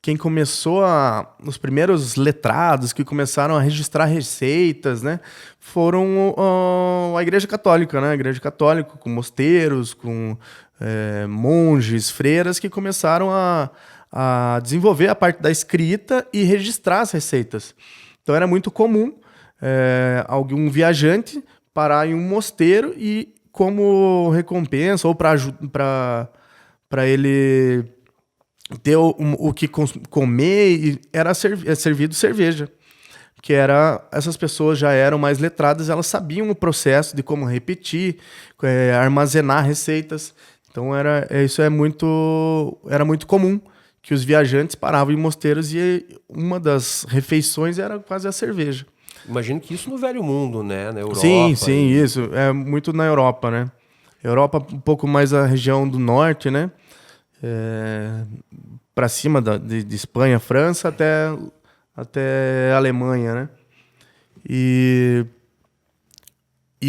quem começou os primeiros letrados que começaram a registrar receitas, né, foram a Igreja Católica, né, a Igreja Católica com mosteiros, com monges, freiras que começaram a desenvolver a parte da escrita e registrar as receitas. Então era muito comum algum viajante parar em um mosteiro e, como recompensa ou para ele ter o que comer, era servido cerveja. Que essas pessoas já eram mais letradas, elas sabiam o processo de como repetir, armazenar receitas. Então isso era muito comum, que os viajantes paravam em mosteiros e uma das refeições era quase a cerveja. Imagino que isso no Velho Mundo, né? Na Europa. Sim, isso. É muito na Europa, né? Europa, um pouco mais a região do norte, né? Para cima de Espanha, França, até a Alemanha, né? E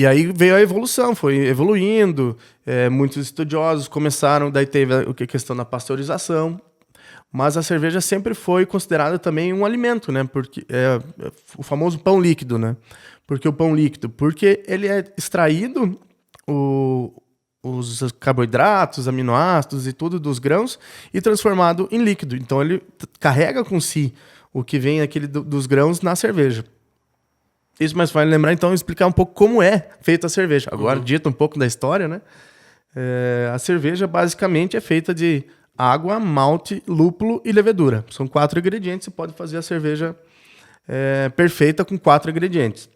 aí veio a evolução, foi evoluindo. Muitos estudiosos começaram, daí teve a questão da pasteurização. Mas a cerveja sempre foi considerada também um alimento, né? Porque o famoso pão líquido, né? Porque o pão líquido, porque ele é extraído os carboidratos, aminoácidos e tudo dos grãos e transformado em líquido. Então ele carrega com si o que vem dos grãos na cerveja. Isso, mas vai lembrar então explicar um pouco como é feita a cerveja. Agora, dito um pouco da história, né? A cerveja basicamente é feita de água, malte, lúpulo e levedura. São 4 ingredientes. Você pode fazer a cerveja perfeita com 4 ingredientes.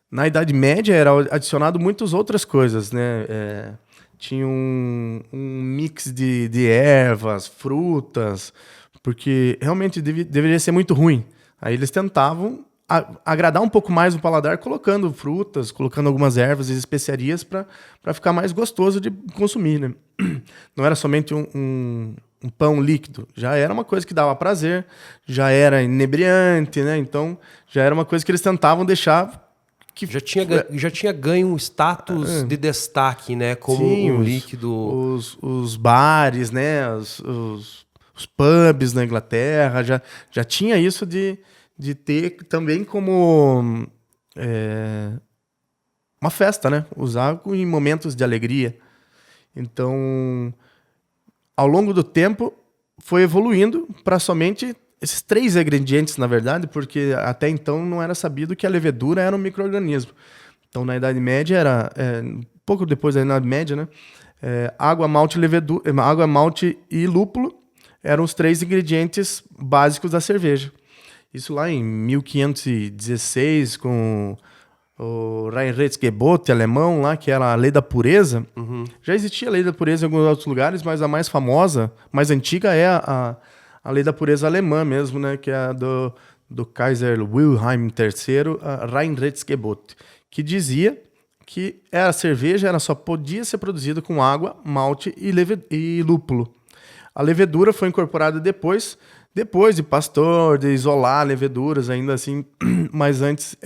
Na Idade Média era adicionado muitas outras coisas, né? Tinha um mix de ervas, frutas, porque realmente deveria ser muito ruim. Aí eles tentavam agradar um pouco mais o paladar, colocando frutas, colocando algumas ervas e especiarias para ficar mais gostoso de consumir, né? Não era somente um pão líquido, já era uma coisa que dava prazer, já era inebriante, né? Então já era uma coisa que eles tentavam deixar que já tinha ganho um status de destaque, né? Como sim, um líquido. Os bares, né? Os pubs na Inglaterra já tinha isso de ter também como uma festa, né? Usar em momentos de alegria. Então, ao longo do tempo, foi evoluindo para somente esses 3 ingredientes, na verdade, porque até então não era sabido que a levedura era um micro-organismo. Então, na Idade Média, pouco depois da Idade Média, né? Água, malte e lúpulo eram os 3 ingredientes básicos da cerveja. Isso lá em 1516, com o Reinheitsgebot alemão, lá, que era a lei da pureza. Já existia a lei da pureza em alguns outros lugares, mas a mais famosa, mais antiga, é a lei da pureza alemã mesmo, né? Que é a do Kaiser Wilhelm III, a Reinheitsgebot, que dizia que a cerveja só podia ser produzida com água, malte e lúpulo. A levedura foi incorporada depois de Pasteur, de isolar leveduras, ainda assim, mas antes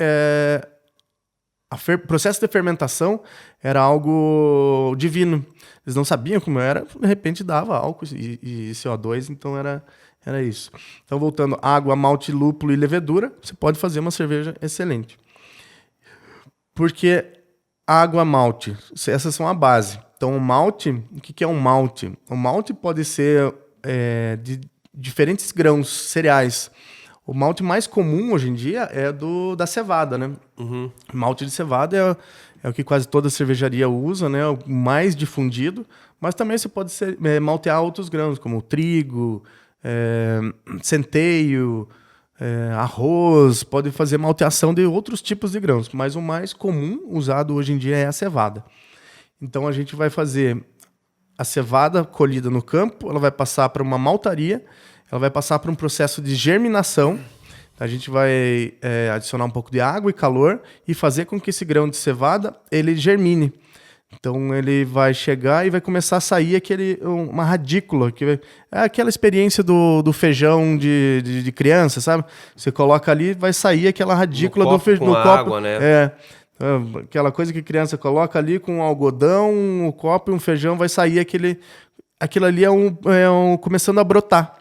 o processo de fermentação era algo divino. Eles não sabiam como era, de repente dava álcool e CO2, então era isso. Então, voltando, água, malte, lúpulo e levedura, você pode fazer uma cerveja excelente. Porque água, malte, essas são a base. Então, o malte, o que é um malte? O malte pode ser de diferentes grãos, cereais. O malte mais comum hoje em dia é da cevada, né? Malte de cevada é o que quase toda cervejaria usa, né? O mais difundido, mas também você pode maltear outros grãos, como trigo, centeio, arroz, pode fazer malteação de outros tipos de grãos, mas o mais comum usado hoje em dia é a cevada. Então a gente vai fazer a cevada colhida no campo, ela vai passar para uma maltaria, ela vai passar por um processo de germinação. A gente vai adicionar um pouco de água e calor e fazer com que esse grão de cevada ele germine. Então ele vai chegar e vai começar a sair uma radícula, que é aquela experiência do feijão de criança, sabe? Você coloca ali, vai sair aquela radícula no do feijão no copo, água, né? Aquela coisa que criança coloca ali com um algodão, um copo e um feijão, vai sair aquilo ali começando a brotar.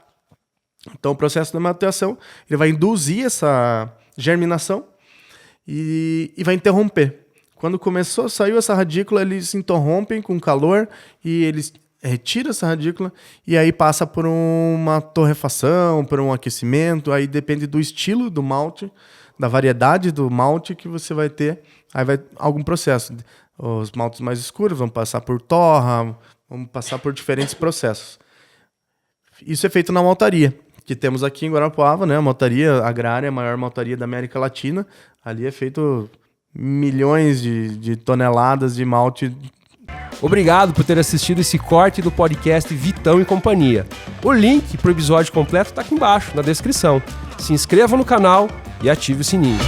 Então, o processo da malteação, ele vai induzir essa germinação e vai interromper. Quando saiu essa radícula, eles interrompem com calor e eles retiram essa radícula e aí passa por uma torrefação, por um aquecimento, aí depende do estilo do malte, da variedade do malte que você vai ter, aí vai algum processo. Os maltes mais escuros vão passar por torra, vão passar por diferentes processos. Isso é feito na maltaria, que temos aqui em Guarapuava, né? A maltaria agrária, a maior maltaria da América Latina. Ali é feito milhões de toneladas de malte. Obrigado por ter assistido esse corte do podcast Vitão e Companhia. O link para o episódio completo está aqui embaixo, na descrição. Se inscreva no canal e ative o sininho.